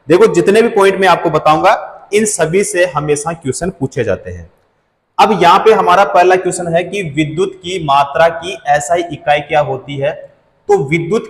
देखो जितने भी पॉइंट मैं आपको बताऊंगा इन सभी से हमेशा क्वेश्चन पूछे जाते हैं। अब यहां पे हमारा पहला क्वेश्चन है कि विद्युत की मात्रा की एसआई इकाई क्या होती है। तो विद्युत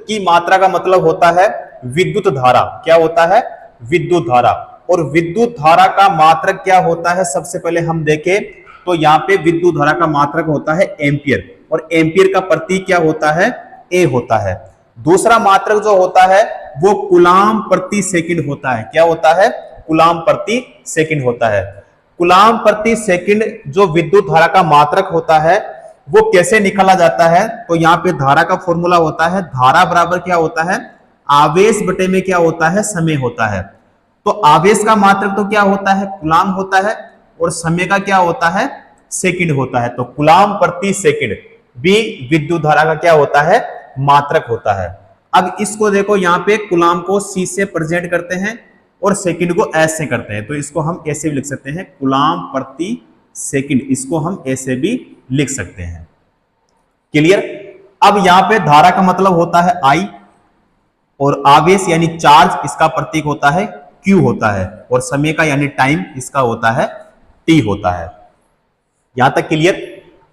की मात्रा का मतलब होता है विद्युत धारा। क्या होता है? विद्युत धारा। और विद्युत धारा का मात्रक क्या होता है? सबसे पहले हम देखें तो यहाँ पे विद्युत धारा का मात्रक होता है एम्पियर, और एम्पियर का प्रतीक क्या होता है? ए होता है। दूसरा मात्रक जो होता है वो कूलाम प्रति सेकंड होता है। क्या होता है? कूलाम प्रति सेकंड होता है। कूलाम प्रति सेकंड जो विद्युत धारा का मात्रक होता है वो कैसे निकाला जाता है? तो यहाँ पे धारा का फॉर्मूला होता है, धारा बराबर क्या होता है? आवेश बटे में क्या होता है? समय होता है। तो आवेश का मात्रक तो क्या होता है? कूलाम होता है, और समय का क्या होता है? सेकंड होता है। तो कूलाम प्रति सेकंड भी विद्युत धारा का क्या होता है? मात्रक होता है। अब इसको देखो, यहाँ पे कूलाम को सी से प्रेजेंट करते हैं और सेकंड को एस से करते हैं, तो इसको हम ऐसे भी लिख सकते हैं, कूलाम प्रति सेकंड। इसको हम ऐसे भी लिख सकते हैं। क्लियर? अब यहां पे धारा का मतलब होता है आई, और आवेश यानी चार्ज इसका प्रतीक होता है क्यू होता है, और समय का यानी टाइम इसका होता है टी होता है। यहां तक क्लियर?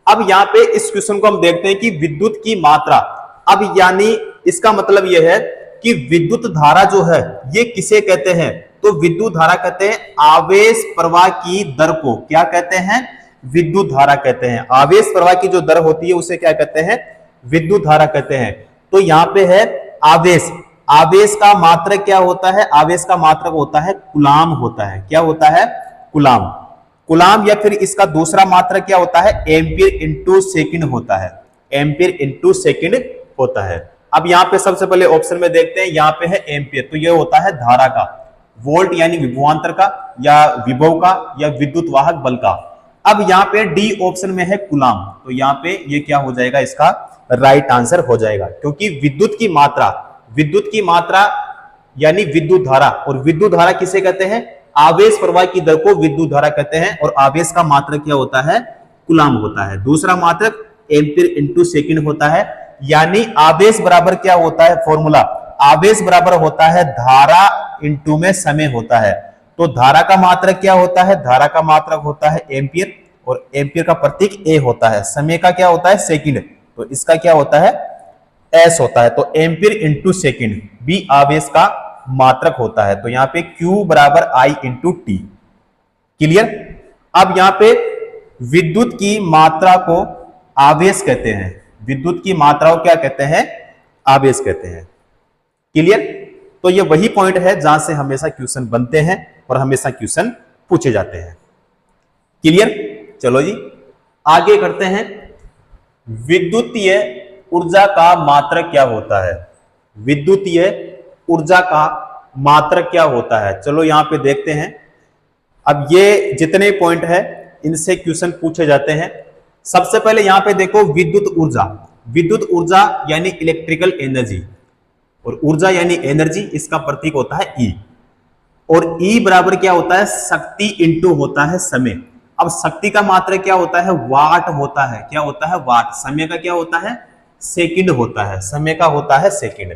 अब यहां पे इस क्वेश्चन को हम देखते हैं कि विद्युत की मात्रा, अब यानी इसका मतलब यह है कि विद्युत धारा जो है ये किसे कहते हैं? तो विद्युत धारा कहते हैं आवेश प्रवाह की दर को। क्या कहते हैं? विद्युत धारा कहते हैं। आवेश प्रवाह की जो दर होती है उसे क्या कहते हैं? विद्युत धारा कहते हैं। तो यहां पे है आवेश, आवेश का मात्रक क्या होता है? आवेश का मात्रक होता है कूलाम होता है। क्या होता है? कूलाम। कूलाम या फिर इसका दूसरा मात्रक क्या होता है? एम्पियर इंटू सेकंड होता है। एम्पियर इंटू सेकंड होता है। अब यहां पे सबसे पहले ऑप्शन में देखते हैं, यहां पे है एम्पियर, तो यह होता है धारा का, वोल्ट यानी विभवांतर का या विभव का या विद्युत वाहक बल का। अब यहाँ पे डी ऑप्शन में है कूलाम, तो यहाँ पे ये क्या हो जाएगा? इसका राइट आंसर हो जाएगा, क्योंकि विद्युत की मात्रा यानी विद्युत धारा, और विद्युत धारा किसे कहते हैं? आवेश प्रवाह की दर को विद्युत धारा कहते हैं, और आवेश का मात्रक क्या होता है? कूलाम होता है। दूसरा मात्रक एम्पियर इंटू सेकंड होता है, यानी आवेश बराबर क्या होता है? फॉर्मूला आवेश बराबर होता है धारा इंटू में समय होता है। तो धारा का मात्रक क्या होता है? धारा का मात्रक होता है एम्पियर, और एम्पियर का प्रतीक ए होता है। समय का क्या होता है? सेकंड, तो इसका क्या होता है? एस होता है। तो एम्पियर इंटू सेकंड भी आवेश का मात्रक होता है। तो यहां पे Q बराबर I इंटू टी। क्लियर? अब यहां पे विद्युत की मात्रा को आवेश कहते हैं। विद्युत की मात्रा को क्या कहते हैं? आवेश कहते हैं। क्लियर? तो ये वही पॉइंट है जहां से हमेशा क्वेश्चन बनते हैं और हमेशा क्वेश्चन पूछे जाते हैं। क्लियर? चलो जी आगे करते हैं। विद्युतीय ऊर्जा का मात्रक क्या होता है? विद्युतीय ऊर्जा का मात्रक क्या होता है? चलो यहां पे देखते हैं। अब ये जितने पॉइंट है इनसे क्वेश्चन पूछे जाते हैं। सबसे पहले यहां पे देखो विद्युत ऊर्जा यानी इलेक्ट्रिकल एनर्जी, और ऊर्जा यानी एनर्जी, इसका प्रतीक होता है ई, और ई बराबर क्या होता है? शक्ति इंटू होता है समय। अब शक्ति का मात्रक क्या होता है? वाट होता है। क्या होता है? वाट। समय का क्या होता है? सेकंड होता है। समय का होता है सेकंड।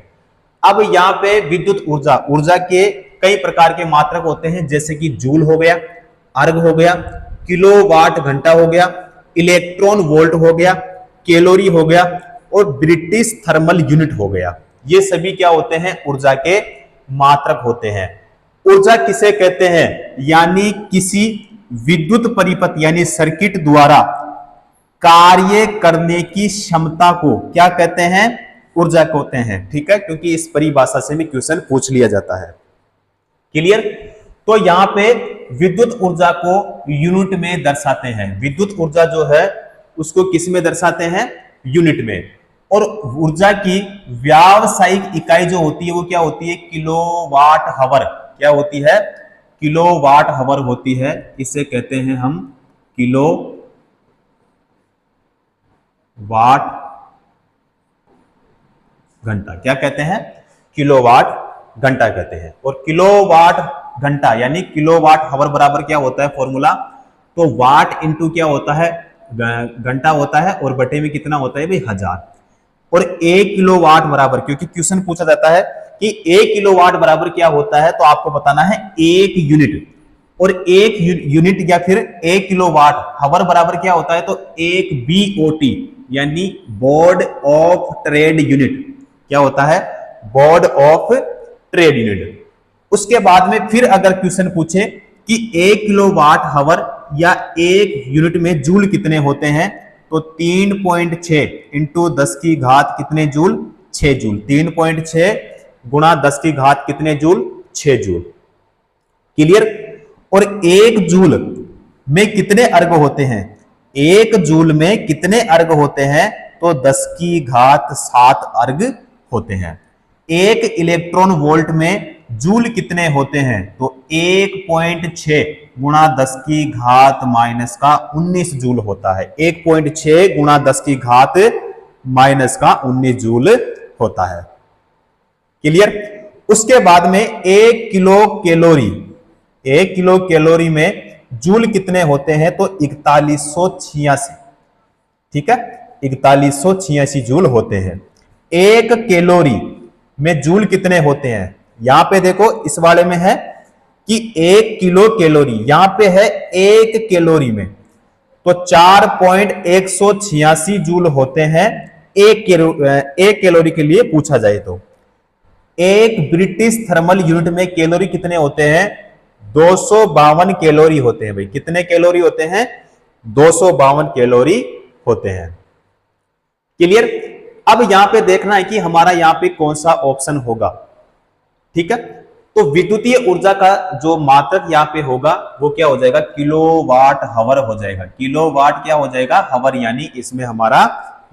अब यहाँ पे विद्युत ऊर्जा के कई प्रकार के मात्रक होते हैं, जैसे कि जूल हो गया, अर्ग हो गया, किलोवाट घंटा हो गया, इलेक्ट्रॉन वोल्ट हो गया, कैलोरी हो गया, और ब्रिटिश थर्मल यूनिट हो गया। ये सभी क्या होते हैं? ऊर्जा के मात्रक होते हैं। ऊर्जा किसे कहते हैं? यानी किसी विद्युत परिपथ यानी सर्किट द्वारा कार्य करने की क्षमता को क्या कहते हैं? ऊर्जा कहते हैं। ठीक है, क्योंकि इस परिभाषा से भी क्वेश्चन पूछ लिया जाता है। क्लियर? तो यहां पे विद्युत ऊर्जा को यूनिट में दर्शाते हैं। विद्युत ऊर्जा जो है उसको किस में दर्शाते हैं? यूनिट में। और ऊर्जा की व्यावसायिक इकाई जो होती है वो क्या होती है? Kilowatt hour. क्या होती है? किलोवाट हावर होती है। इसे कहते हैं हम किलो वाट घंटा। क्या कहते हैं? किलोवाट घंटा कहते हैं। और किलोवाट घंटा यानी किलोवाट हावर बराबर क्या होता है? फॉर्मूला तो वाट इंटू क्या होता है? घंटा होता है, और बटे में कितना होता है भाई? 1000। और 1 किलोवाट बराबर, क्योंकि क्वेश्चन पूछा जाता है कि 1 किलोवाट बराबर क्या होता है, तो आपको बताना है 1 यूनिट, और 1 यूनिट या फिर 1 किलोवाट हावर बराबर क्या होता है, तो 1 BOT यानी बोर्ड ऑफ ट्रेड यूनिट। क्या होता है, बोर्ड ऑफ ट्रेड यूनिट। उसके बाद में फिर अगर क्वेश्चन पूछे कि 1 किलोवाट हावर या 1 यूनिट में जूल कितने होते हैं, तो 3.6 इंटू 10 की घात कितने जूल, 6 जूल। 3.6 गुणा 10 की घात कितने जूल, 6 जूल। क्लियर। और 1 जूल में कितने अर्ग होते हैं, 1 जूल में कितने अर्ग होते हैं, तो 10 की घात 7 अर्ग होते हैं। 1 इलेक्ट्रॉन वोल्ट में जूल कितने होते हैं, तो 1.6 गुणा 10 की घात माइनस का 19 जूल होता है। 1.6 गुणा 10 की घात माइनस का 19 जूल होता है। क्लियर। उसके बाद में 1 किलो कैलोरी, 1 किलो कैलोरी में जूल कितने होते हैं, तो 4186। ठीक है, 4186 जूल होते हैं। 1 कैलोरी में जूल कितने होते हैं, यहां पे देखो इस वाले में है कि 1 किलो कैलोरी, यहां पे है 1 कैलोरी में, तो 4.186 जूल होते हैं 1 कैलोरी के लिए पूछा जाए तो। एक ब्रिटिश थर्मल यूनिट में कैलोरी कितने होते हैं, 252 कैलोरी होते हैं। भाई कितने कैलोरी होते हैं, 252 कैलोरी होते हैं। क्लियर। अब यहां पे देखना है कि हमारा यहां पे कौन सा ऑप्शन होगा। ठीक है, तो विद्युतीय ऊर्जा का जो मात्रक यहां पे होगा वो क्या हो जाएगा, किलोवाट हावर हो जाएगा। किलोवाट क्या हो जाएगा, हावर, यानी इसमें हमारा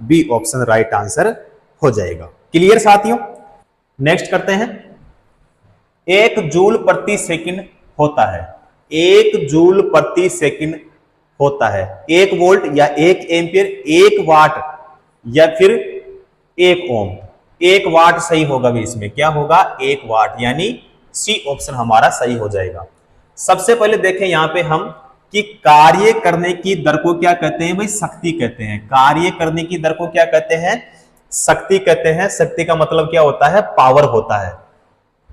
बी ऑप्शन राइट आंसर हो जाएगा। क्लियर साथियों। नेक्स्ट करते हैं। 1 जूल प्रति सेकंड होता है, 1 जूल प्रति सेकंड होता है 1 वोल्ट या 1 एम्पियर, 1 वाट या फिर 1 ओम। 1 वाट सही होगा भी, इसमें क्या होगा, 1 वाट, यानी सी ऑप्शन हमारा सही हो जाएगा। सबसे पहले देखें यहां पे हम कि कार्य करने की दर को क्या कहते हैं, भाई शक्ति कहते हैं। कार्य करने की दर को क्या कहते हैं, शक्ति कहते हैं। शक्ति का मतलब क्या होता है, पावर होता है।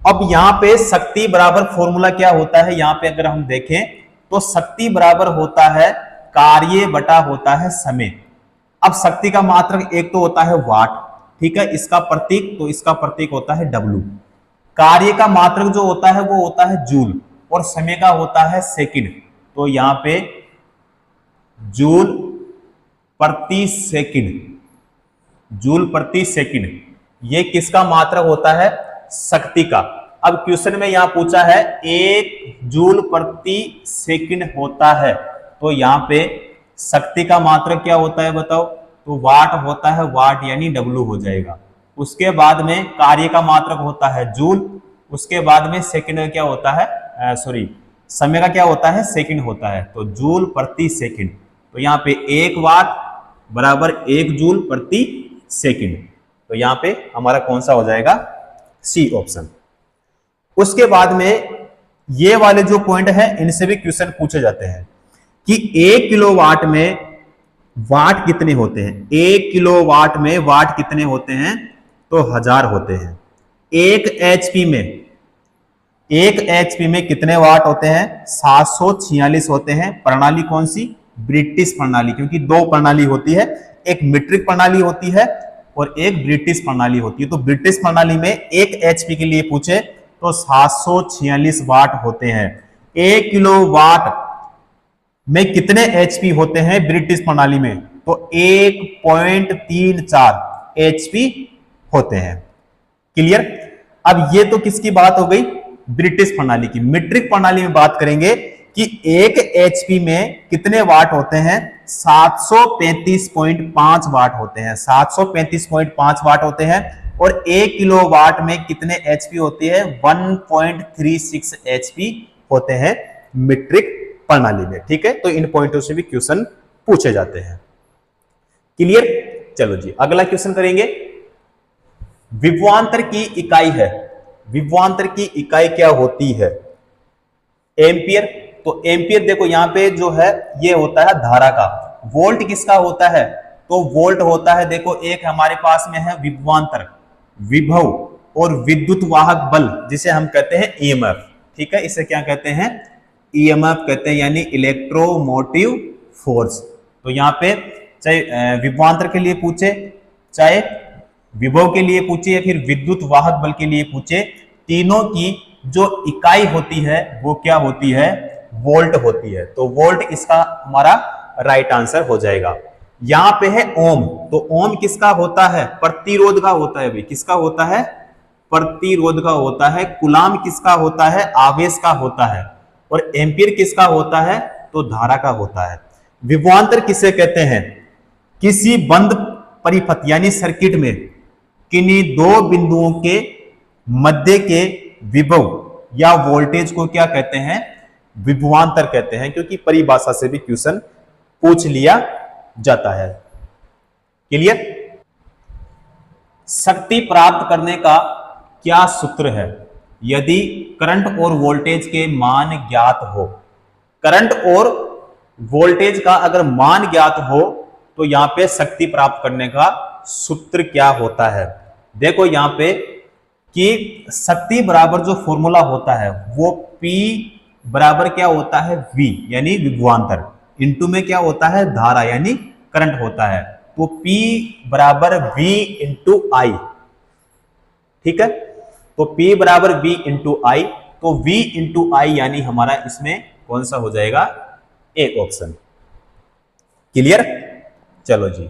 अब यहां पे शक्ति बराबर फॉर्मूला क्या होता है, यहां पे अगर हम देखें तो शक्ति बराबर होता है कार्य बटा होता है समय। अब शक्ति का मात्रक एक तो होता है वाट, ठीक है, इसका प्रतीक, तो इसका प्रतीक होता है W। कार्य का मात्रक जो होता है वो होता है जूल, और समय का होता है सेकंड, तो यहां पे जूल प्रति सेकंड, जूल प्रति सेकंड, ये किसका मात्रक होता है, शक्ति का। अब क्वेश्चन में यहां पूछा है 1 जूल प्रति सेकंड होता है, तो यहां पे शक्ति का मात्रक क्या होता है बताओ, तो वाट होता है, वाट यानी W हो जाएगा। उसके बाद में कार्य का मात्रक होता है जूल, उसके बाद में सेकंड क्या होता है, समय का क्या होता है, सेकंड होता है, तो जूल प्रति सेकंड। तो यहाँ पे 1 वाट बराबर 1 जूल प्रति सेकंड, तो यहाँ पे हमारा कौन सा हो जाएगा, सी ऑप्शन। उसके बाद में ये वाले जो पॉइंट है इनसे भी क्वेश्चन पूछे जाते हैं कि 1 किलोवाट में वाट कितने होते हैं। 1 किलोवाट में वाट कितने होते हैं, तो 1000 होते हैं। 1 एचपी में कितने वाट होते हैं, 746 होते हैं। प्रणाली कौन सी, ब्रिटिश प्रणाली, क्योंकि 2 प्रणाली होती है, एक मीट्रिक प्रणाली होती है और एक ब्रिटिश प्रणाली होती है। तो ब्रिटिश प्रणाली में 1 एचपी के लिए पूछे तो 746 वाट होते हैं। 1 किलोवाट में कितने एचपी होते हैं ब्रिटिश प्रणाली में, तो 1.34 एचपी होते हैं। क्लियर। अब ये तो किसकी बात हो गई, ब्रिटिश प्रणाली की। मीट्रिक प्रणाली में बात करेंगे कि 1 एचपी में कितने वाट होते हैं, 735.5 वाट होते हैं। 735.5 वाट होते हैं। और 1 किलोवाट में कितने एचपी होती है, 1.36 एचपी होते हैं मीट्रिक प्रणाली में। ठीक है, तो इन पॉइंटों से भी क्वेश्चन पूछे जाते हैं। क्लियर। चलो जी अगला क्वेश्चन करेंगे। विभवांतर की इकाई है, विभवांतर की इकाई क्या होती है, एम्पियर। तो एम्पियर देखो यहां पे जो है ये होता है धारा का। वोल्ट किसका होता है, तो वोल्ट होता है, देखो एक हमारे पास में है विभवांतर, विभव, और विद्युत वाहक बल जिसे हम कहते हैं ईएमएफ, ठीक है, इसे क्या कहते हैं, ईएमएफ कहते हैं, यानी इलेक्ट्रोमोटिव फोर्स। तो यहाँ पे चाहे विभवांतर के लिए पूछे, चाहे विभव के लिए पूछे, या फिर विद्युत वाहक बल के लिए पूछे, तीनों की जो इकाई होती है वो क्या होती है, वोल्ट होती है। तो वोल्ट इसका हमारा राइट आंसर हो जाएगा। यहां पे है ओम, तो ओम किसका होता है, प्रतिरोध का होता है भाई, किसका होता है, प्रतिरोध का होता है। कूलाम किसका होता है, आवेश का होता है। और एम्पीयर किसका होता है, तो धारा का होता है। विभवांतर किसे कहते हैं, किसी बंद परिपथ यानी सर्किट में किन्हीं दो बिंदुओं के मध्य के विभव या वोल्टेज को क्या कहते हैं, विभवांतर कहते हैं, क्योंकि परिभाषा से भी क्वेश्चन पूछ लिया जाता है। क्लियर। शक्ति प्राप्त करने का क्या सूत्र है, यदि करंट और वोल्टेज के मान ज्ञात हो। करंट और वोल्टेज का अगर मान ज्ञात हो तो यहां पे शक्ति प्राप्त करने का सूत्र क्या होता है। देखो यहां पे कि शक्ति बराबर जो फॉर्मूला होता है वो P बराबर क्या होता है, V यानी विभवांतर, इनटू में क्या होता है, धारा यानी करंट होता है। तो P बराबर V इंटू आई, ठीक है। तो P बराबर V इंटू आई, तो V इंटू आई यानी हमारा इसमें कौन सा हो जाएगा, ए ऑप्शन। क्लियर। चलो जी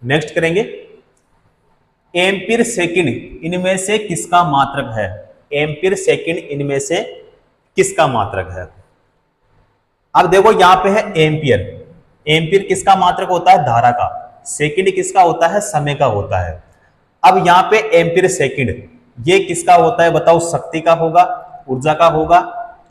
नेक्स्ट करेंगे। एम्पीयर सेकंड इनमें से किसका मात्रक है, एम्पीयर सेकंड इनमें से किसका मात्रक है। अब देखो यहां पे है एम्पीयर, एम्पीयर किसका मात्रक होता है, धारा का। सेकंड किसका होता है, समय का होता है। अब यहां पे एम्पीयर सेकंड ये किसका होता है बताओ, शक्ति का होगा, ऊर्जा का होगा,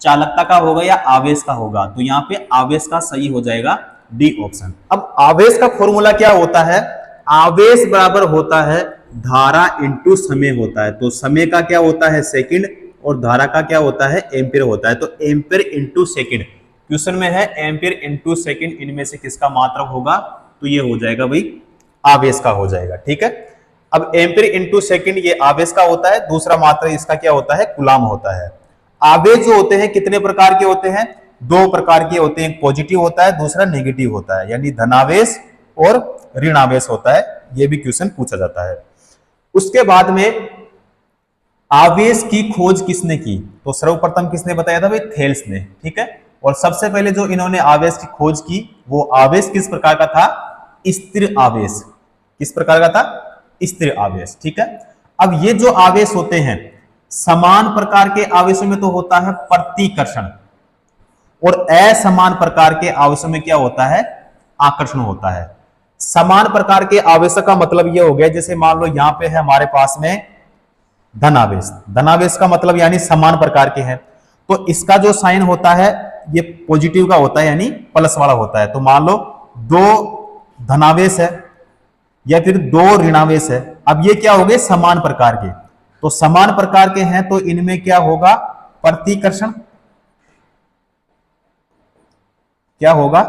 चालकता का होगा या आवेश का होगा। तो यहां पे आवेश का सही हो जाएगा डी ऑप्शन। अब आवेश का फॉर्मूला क्या होता है, आवेश बराबर होता है धारा इंटू समय होता है। तो समय का क्या होता है, सेकंड, और धारा का क्या होता है, एम्पीयर होता है। तो एम्पीयर इंटू सेकंड, क्वेश्चन में है एम्पीयर इंटू सेकंड, इनमें से किसका मात्रक होगा, तो ये हो जाएगा भाई आवेश का हो जाएगा, ठीक है। अब एम्पीयर इंटू सेकंड ये आवेश का होता है, दूसरा मात्रक इसका क्या होता है, कूलाम होता है। आवेश जो होते हैं कितने प्रकार के होते हैं, दो प्रकार के होते हैं, पॉजिटिव होता है, दूसरा नेगेटिव होता है, यानी धनावेश और ऋणावेश होता है। यह भी क्वेश्चन पूछा जाता है। उसके बाद में आवेश की खोज किसने की, तो सर्वप्रथम किसने बताया था भाई, थेल्स ने, ठीक है। और सबसे पहले जो इन्होंने आवेश की खोज की वो आवेश किस प्रकार का था, स्थिर आवेश। किस प्रकार का था, स्थिर आवेश, ठीक है। अब ये जो आवेश होते हैं समान प्रकार के आवेशों में तो होता है प्रतिकर्षण, और असमान प्रकार के आवेशों में क्या होता है, आकर्षण होता है। समान प्रकार के आवेश का मतलब यह हो गया, जैसे मान लो यहां पे है हमारे पास में धनावेश, धनावेश का मतलब यानी समान प्रकार के हैं, तो इसका जो साइन होता है ये पॉजिटिव का होता है, यानी प्लस वाला होता है। तो मान लो दो धनावेश है या फिर दो ऋणावेश है, अब ये क्या हो गए, समान प्रकार के। तो समान प्रकार के हैं तो इनमें क्या होगा, प्रतिकर्षण, क्या होगा,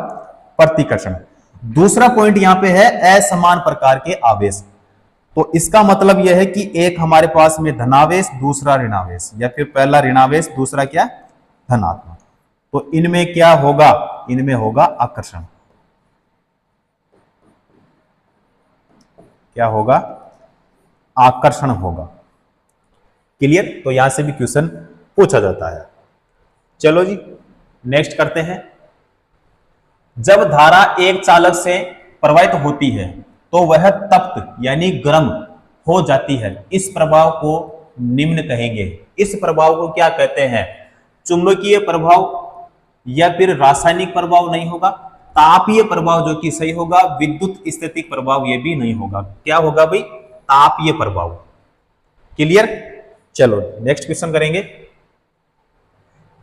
प्रतिकर्षण। दूसरा पॉइंट यहां पे है असमान प्रकार के आवेश, तो इसका मतलब यह है कि एक हमारे पास में धनावेश, दूसरा ऋणावेश, या फिर पहला ऋणावेश, दूसरा क्या, धनात्मक। तो इनमें क्या होगा, इनमें होगा आकर्षण, क्या होगा, आकर्षण होगा। क्लियर। तो यहां से भी क्वेश्चन पूछा जाता है। चलो जी नेक्स्ट करते हैं। जब धारा एक चालक से प्रवाहित होती है तो वह तप्त यानी गर्म हो जाती है, इस प्रभाव को निम्न कहेंगे। इस प्रभाव को क्या कहते हैं, चुंबकीय प्रभाव या फिर रासायनिक प्रभाव नहीं होगा, तापीय प्रभाव जो कि सही होगा, विद्युत स्थितिक प्रभाव ये भी नहीं होगा। क्या होगा भाई, तापीय प्रभाव। क्लियर। चलो नेक्स्ट क्वेश्चन करेंगे।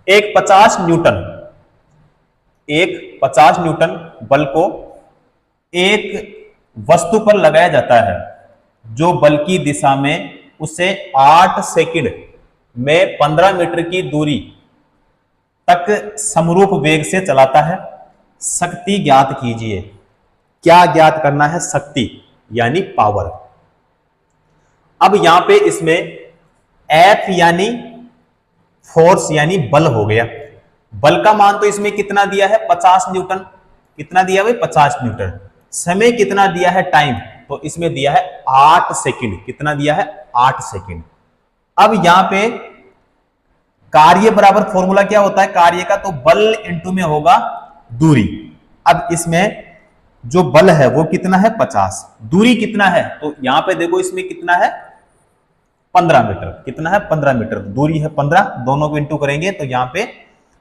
एक 50 न्यूटन बल को एक वस्तु पर लगाया जाता है जो बल की दिशा में उसे 8 सेकंड में 15 मीटर की दूरी तक समरूप वेग से चलाता है। शक्ति ज्ञात कीजिए। क्या ज्ञात करना है, शक्ति यानी पावर। अब यहां पे इसमें एफ यानी फोर्स यानी बल हो गया। बल का मान तो इसमें कितना दिया है 50 न्यूटन, कितना दिया भाई 50 न्यूटन। समय कितना दिया है टाइम, तो इसमें दिया है 8 सेकंड, कितना दिया है 8 सेकंड। अब यहां पे कार्य बराबर फॉर्मूला क्या होता है कार्य का, तो बल इंटू में होगा दूरी। अब इसमें जो बल है वो कितना है 50, दूरी कितना है, तो यहां पे देखो इसमें कितना है 15 मीटर, कितना है 15 मीटर, दूरी है 15, दोनों को इंटू करेंगे तो यहां पे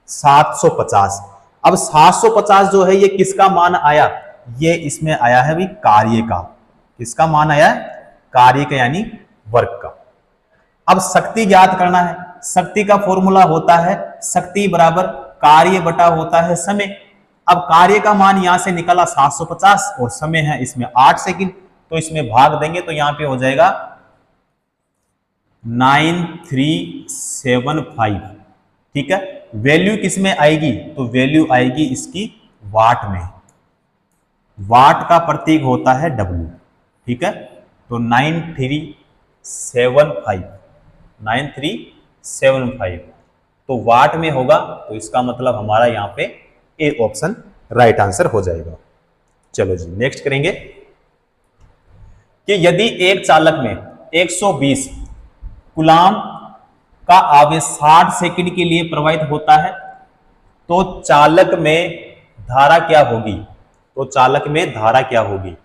750। अब 750 जो है ये किसका मान आया, ये इसमें आया है भाई कार्य का, किसका मान आया कार्य का यानी वर्क का। अब शक्ति ज्ञात करना है, शक्ति का फॉर्मूला होता है शक्ति बराबर कार्य बटा होता है समय। अब कार्य का मान यहां से निकला 750 और समय है इसमें 8 सेकंड, तो इसमें भाग देंगे तो यहां पे हो जाएगा 9375। ठीक है, वैल्यू किसमें आएगी, तो वैल्यू आएगी इसकी वाट में, वाट का प्रतीक होता है W। ठीक है, तो 9375 तो वाट में होगा, तो इसका मतलब हमारा यहां पे ए ऑप्शन राइट आंसर हो जाएगा। चलो जी नेक्स्ट करेंगे कि यदि एक चालक में 120 कूलाम का आवेश 60 सेकंड के लिए प्रवाहित होता है तो चालक में धारा क्या होगी, तो चालक में धारा क्या होगी।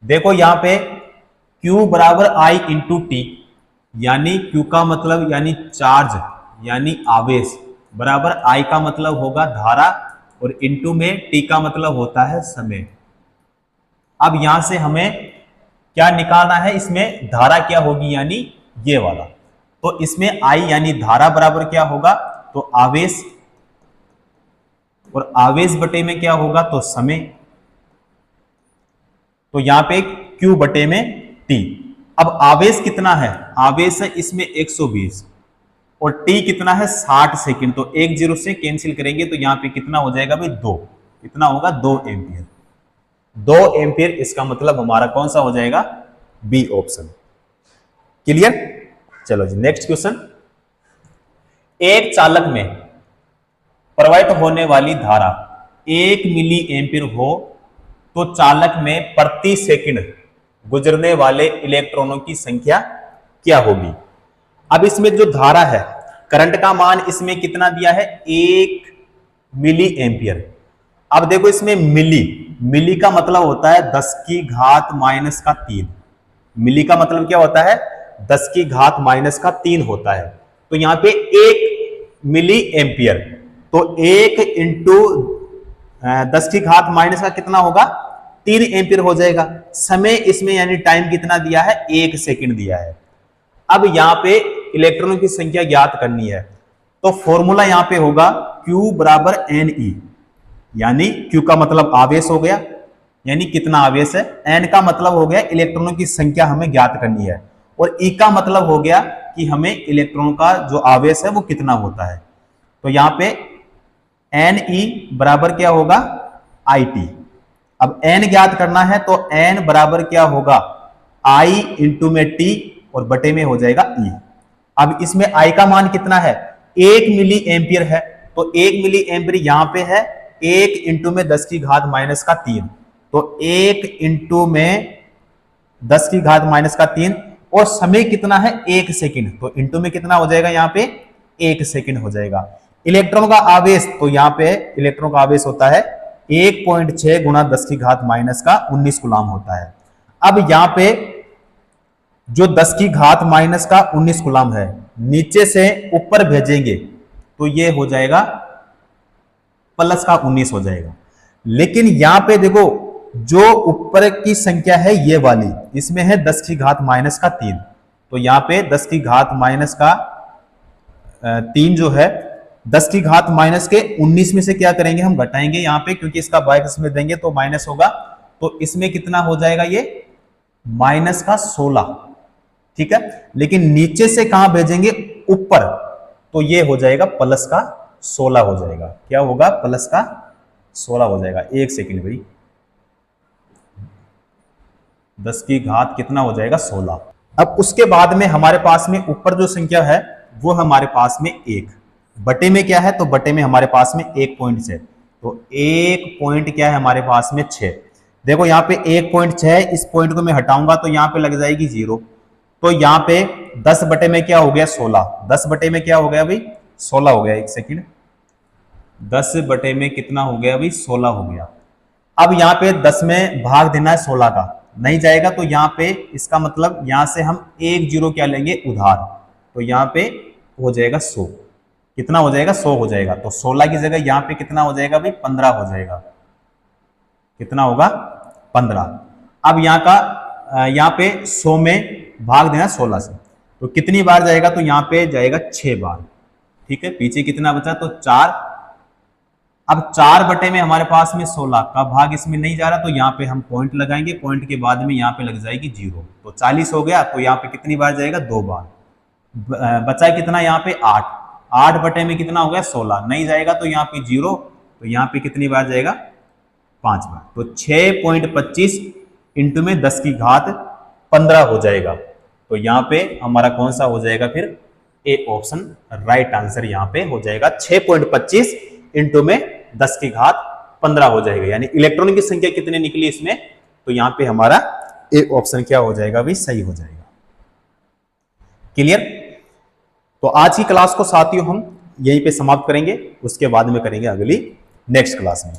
देखो यहां पे Q बराबर I इंटू टी, यानी Q का मतलब यानी चार्ज यानी आवेश बराबर I का मतलब होगा धारा और इंटू में T का मतलब होता है समय। अब यहां से हमें क्या निकालना है, इसमें धारा क्या होगी यानी ये वाला, तो इसमें I यानी धारा बराबर क्या होगा, तो आवेश, और आवेश बटे में क्या होगा तो समय, तो यहां पे Q बटे में T। अब आवेश कितना है, आवेश है इसमें 120 और T कितना है 60 सेकंड, तो एक जीरो से कैंसिल करेंगे तो यहां पे कितना हो जाएगा भाई 2, कितना होगा 2 एम्पियर, 2 एम्पियर, इसका मतलब हमारा कौन सा हो जाएगा बी ऑप्शन। क्लियर। चलो जी नेक्स्ट क्वेश्चन, एक चालक में प्रवाहित होने वाली धारा 1 मिली एम्पियर हो तो चालक में प्रति सेकंड गुजरने वाले इलेक्ट्रॉनों की संख्या क्या होगी। अब इसमें जो धारा है करंट का मान इसमें कितना दिया है 1 मिली एम्पियर। अब देखो इसमें मिली, मिली का मतलब होता है 10 की घात माइनस का 3, मिली का मतलब क्या होता है 10 की घात माइनस का 3 होता है। तो यहां पे 1 मिली एम्पियर, तो 1 इंटू 10 की घात माइनस का कितना होगा 3 एम्पियर हो जाएगा। समय इसमें यानी टाइम कितना दिया है 1 सेकंड दिया है। अब यहां पे इलेक्ट्रॉनों की संख्या ज्ञात करनी है, तो फॉर्मूला यहां पे होगा Q बराबर NE, यानी Q का मतलब आवेश हो गया, यानी कितना आवेश है, N का मतलब हो गया इलेक्ट्रॉनों की संख्या हमें ज्ञात करनी है, और E का मतलब हो गया कि हमें इलेक्ट्रॉन का जो आवेश है वो कितना होता है। तो यहां पे NE बराबर क्या होगा IT। अब N ज्ञात करना है तो N बराबर क्या होगा I इंटू में T और बटे में हो जाएगा E। अब इसमें I का मान कितना है 1 मिली एम्पियर है, तो 1 मिली एम्पियर यहां पे है 1 इंटू में 10 की घात माइनस का 3, तो 1 इंटू में 10 की घात माइनस का 3, और समय कितना है 1 सेकंड, तो इंटू में कितना हो जाएगा यहाँ पे 1 सेकंड हो जाएगा। इलेक्ट्रॉन का आवेश, तो यहाँ पे इलेक्ट्रॉन का आवेश होता है 1.6 गुणा 10 की घात माइनस का 19 कूलाम होता है। अब यहाँ पे जो 10 की घात माइनस का 19 कूलाम है नीचे से ऊपर भेजेंगे तो ये हो जाएगा प्लस का 19 हो जाएगा। लेकिन यहां पे देखो जो ऊपर की संख्या है ये वाली, इसमें है 10 की घात माइनस का 3, तो यहां पे 10 की घात माइनस का 3 जो है 10 की घात माइनस के 19 में से क्या करेंगे हम घटाएंगे यहां पे, क्योंकि इसका बाइक में देंगे तो माइनस होगा, तो इसमें कितना हो जाएगा ये माइनस का 16। ठीक है, लेकिन नीचे से कहां भेजेंगे ऊपर, तो ये हो जाएगा प्लस का 16 हो जाएगा। क्या होगा प्लस का 16 हो जाएगा। एक सेकंड भाई, 10 की घात कितना हो जाएगा 16, अब उसके बाद में हमारे पास में ऊपर जो संख्या है वो हमारे पास में 1, बटे में क्या है, तो बटे में हमारे पास में 1.6, तो 1 पॉइंट क्या है हमारे पास में 6। देखो यहाँ पे 1.6 है, इस पॉइंट को मैं हटाऊंगा तो यहाँ पे लग जाएगी 0, तो यहाँ पे 10 बटे में क्या हो गया 16, 10 बटे में क्या हो गया भाई 16 हो गया, एक सेकंड, 10 बटे में कितना हो गया भाई 16 हो गया। अब यहाँ पे 10 में भाग देना है 16 का, नहीं जाएगा, तो यहाँ पे इसका मतलब यहाँ से हम 1 0 क्या लेंगे उधार, तो यहाँ पे हो जाएगा 100, कितना हो जाएगा 100 हो जाएगा, तो 16 की जगह यहाँ पे कितना हो जाएगा भाई 15 हो जाएगा, कितना होगा 15। अब यहाँ का यहाँ पे 100 में भाग देना 16 से, तो कितनी बार जाएगा, तो यहाँ पे जाएगा 6 बार, ठीक है, पीछे कितना बचा तो 4। अब 4 बटे में हमारे पास में 16 का भाग इसमें नहीं जा रहा, तो यहाँ पे हम पॉइंट लगाएंगे, पॉइंट के बाद में यहाँ पे लग जाएगी 0, तो 40 हो गया, तो यहाँ पे कितनी बार जाएगा 2 बार, बचा कितना यहाँ पे 8, 8 बटे में कितना हो गया 16, नहीं जाएगा तो यहाँ पे 0, तो यहाँ पे कितनी बार जाएगा 5 बार, तो 6.25 इंटू में 10 की घात 15 हो जाएगा, तो यहाँ पे हमारा कौन सा हो जाएगा फिर ए ऑप्शन राइट आंसर यहाँ पे हो जाएगा, 6.25 इंटू में 10 की घात 15 हो जाएगा, यानी इलेक्ट्रॉन की संख्या कितनी निकली इसमें, तो यहाँ पे हमारा ए ऑप्शन क्या हो जाएगा भी सही हो जाएगा। क्लियर? तो आज की क्लास को साथियों हम यहीं पे समाप्त करेंगे, उसके बाद में करेंगे अगली नेक्स्ट क्लास में।